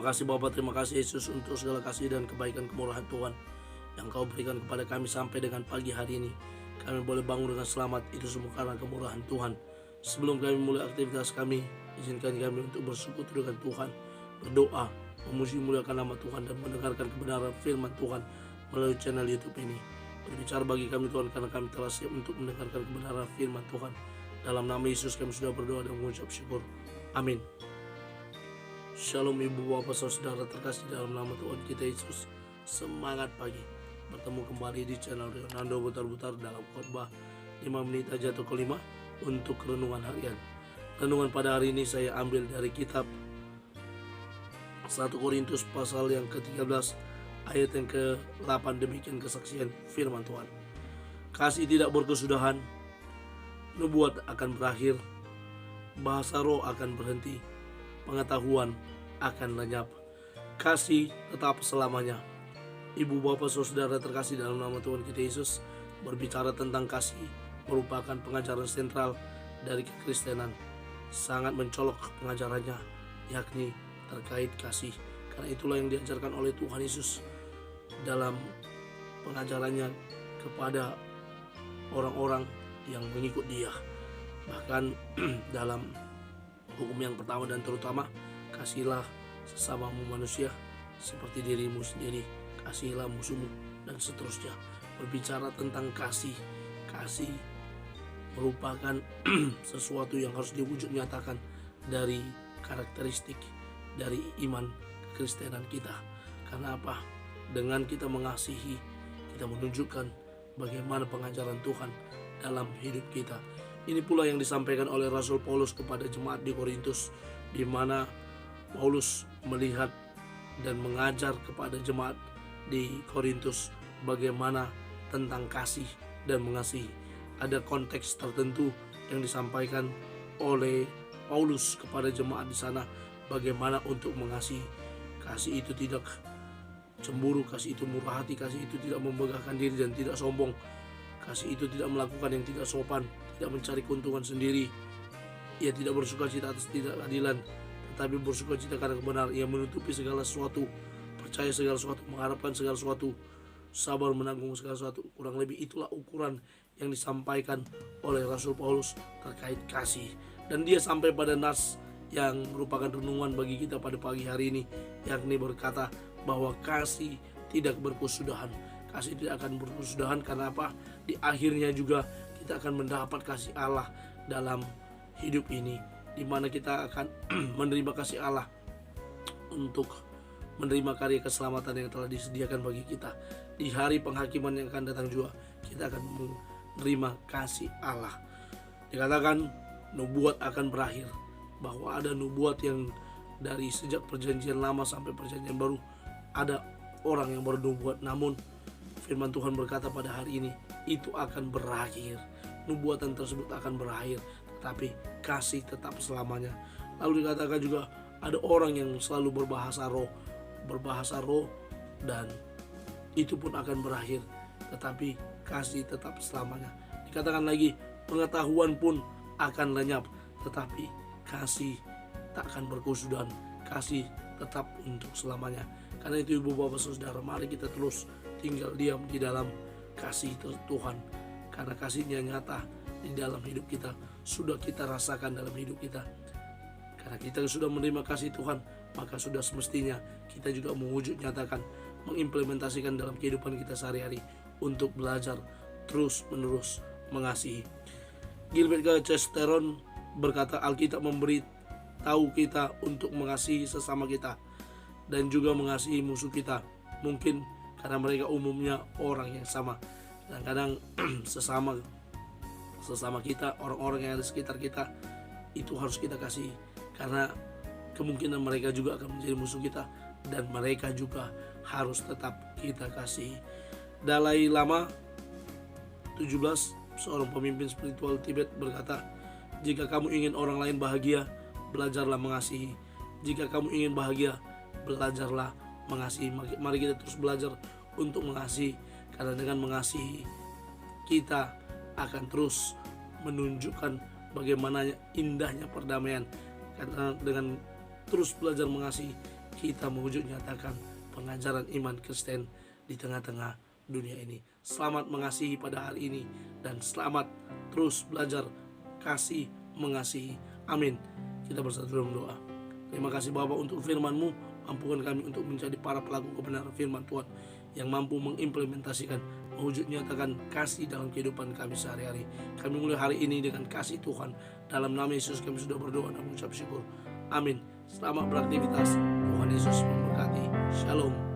Terima kasih Bapa, terima kasih Yesus untuk segala kasih dan kebaikan kemurahan Tuhan yang Kau berikan kepada kami sampai dengan pagi hari ini. Kami boleh bangun dengan selamat, itu semua karena kemurahan Tuhan. Sebelum kami mulai aktivitas kami, izinkan kami untuk bersekutu dengan Tuhan, berdoa, memuji muliakan nama Tuhan, dan mendengarkan kebenaran firman Tuhan melalui channel YouTube ini. Berbicara bagi kami Tuhan, karena kami telah siap untuk mendengarkan kebenaran firman Tuhan. Dalam nama Yesus kami sudah berdoa dan mengucap syukur. Amin. Shalom ibu bapak saudara terkasih dalam nama Tuhan kita Yesus. Semangat pagi, bertemu kembali di channel Leonardo Butar-Butar dalam khotbah 5 menit aja atau kelima untuk renungan harian. Renungan pada hari ini saya ambil dari kitab 1 Korintus pasal yang ke-13 ayat yang ke-8. Demikian kesaksian firman Tuhan. Kasih tidak berkesudahan, nubuat akan berakhir, bahasa roh akan berhenti, pengetahuan akan lenyap, kasih tetap selamanya. Ibu bapak saudara terkasih dalam nama Tuhan kita Yesus, berbicara tentang kasih merupakan pengajaran sentral dari kekristenan. Sangat mencolok pengajarannya, yakni terkait kasih. Karena itulah yang diajarkan oleh Tuhan Yesus dalam pengajarannya kepada orang-orang yang mengikut Dia. Bahkan dalam hukum yang pertama dan terutama, kasihilah sesamamu manusia seperti dirimu sendiri, kasihilah musuhmu, dan seterusnya. Berbicara tentang kasih, kasih merupakan sesuatu yang harus diwujud nyatakan dari karakteristik dari iman kekristenan kita. Karena apa? Dengan kita mengasihi, kita menunjukkan bagaimana pengajaran Tuhan dalam hidup kita. Ini pula yang disampaikan oleh Rasul Paulus kepada jemaat di Korintus, di mana Paulus melihat dan mengajar kepada jemaat di Korintus bagaimana tentang kasih dan mengasihi. Ada konteks tertentu yang disampaikan oleh Paulus kepada jemaat di sana, bagaimana untuk mengasihi. Kasih itu tidak cemburu, kasih itu murah hati, kasih itu tidak membanggakan diri dan tidak sombong. Kasih itu tidak melakukan yang tidak sopan, tidak mencari keuntungan sendiri. Ia tidak bersuka cita atas tidak keadilan, tetapi bersuka cita karena kebenaran. Ia menutupi segala sesuatu, percaya segala sesuatu, mengharapkan segala sesuatu, sabar menanggung segala sesuatu. Kurang lebih itulah ukuran yang disampaikan oleh Rasul Paulus terkait kasih. Dan dia sampai pada nas yang merupakan renungan bagi kita pada pagi hari ini, yakni berkata bahwa kasih tidak berkesudahan. Kasih tidak akan berkesudahan karena apa? Di akhirnya juga kita akan mendapat kasih Allah dalam hidup ini, di mana kita akan menerima kasih Allah untuk menerima karya keselamatan yang telah disediakan bagi kita. Di hari penghakiman yang akan datang juga kita akan menerima kasih Allah. Dikatakan nubuat akan berakhir, bahwa ada nubuat yang dari sejak perjanjian lama sampai perjanjian baru ada orang yang bernubuat, namun firman Tuhan berkata pada hari ini itu akan berakhir. Nubuatan tersebut akan berakhir, tetapi kasih tetap selamanya. Lalu dikatakan juga ada orang yang selalu berbahasa roh, dan itu pun akan berakhir, tetapi kasih tetap selamanya. Dikatakan lagi pengetahuan pun akan lenyap, tetapi kasih tak akan berkesudahan, kasih tetap untuk selamanya. Karena itu ibu bapak saudara, mari kita terus tinggal diam di dalam kasih Tuhan, karena kasihnya nyata di dalam hidup kita, sudah kita rasakan dalam hidup kita. Karena kita sudah menerima kasih Tuhan, maka sudah semestinya kita juga mewujud nyatakan, mengimplementasikan dalam kehidupan kita sehari-hari untuk belajar terus menerus mengasihi. Gilbert K. Chesterton berkata, Alkitab memberi tahu kita untuk mengasihi sesama kita dan juga mengasihi musuh kita. Mungkin karena mereka umumnya orang yang sama. Kadang-kadang sesama kita, orang-orang yang ada di sekitar kita, itu harus kita kasih, karena kemungkinan mereka juga akan menjadi musuh kita, dan mereka juga harus tetap kita kasih. Dalai Lama 17, seorang pemimpin spiritual Tibet, berkata, jika kamu ingin orang lain bahagia, belajarlah mengasihi. Jika kamu ingin bahagia, belajarlah mengasihi. Mari kita terus belajar untuk mengasihi, karena dengan mengasihi kita akan terus menunjukkan bagaimana indahnya perdamaian. Karena dengan terus belajar mengasihi, kita mewujud nyatakan pengajaran iman Kristen di tengah-tengah dunia ini. Selamat mengasihi pada hari ini, dan selamat terus belajar kasih mengasihi. Amin. Kita bersatu dalam doa. Terima kasih Bapa untuk firman-Mu. Mampukan kami untuk menjadi para pelaku kebenaran firman Tuhan yang mampu mengimplementasikan, mewujud nyatakan kasih dalam kehidupan kami sehari-hari. Kami mulai hari ini dengan kasih Tuhan. Dalam nama Yesus kami sudah berdoa dan mengucap syukur. Amin. Selamat beraktivitas. Tuhan Yesus memberkati. Shalom.